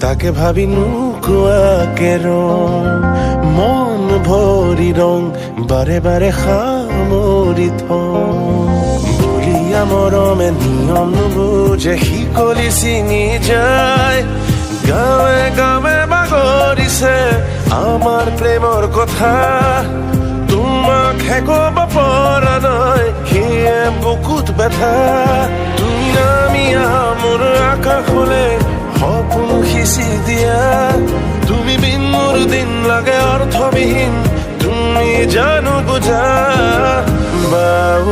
তাকে ভাবি নুকুৱাকে ৰং মন ভৰি ৰং বাৰে বাৰে সামৰি বলিয়া মৰমে নিয়ম নুবুজে শিকলি ছিঙি যায় গাঁৱে গাঁৱে বাগৰিছে আমাৰ প্ৰেমৰ কথা তোমাকহে ক'ব পৰা নাই সেয়ে বুকুত ব্যথা তুমি নামিয়া মোৰ আকাশলে সপোন সিঁচি দিয়া তুমি বিন মোৰ দিন লাগে অৰ্থবিহীন তুমি জানো বুজা বাউ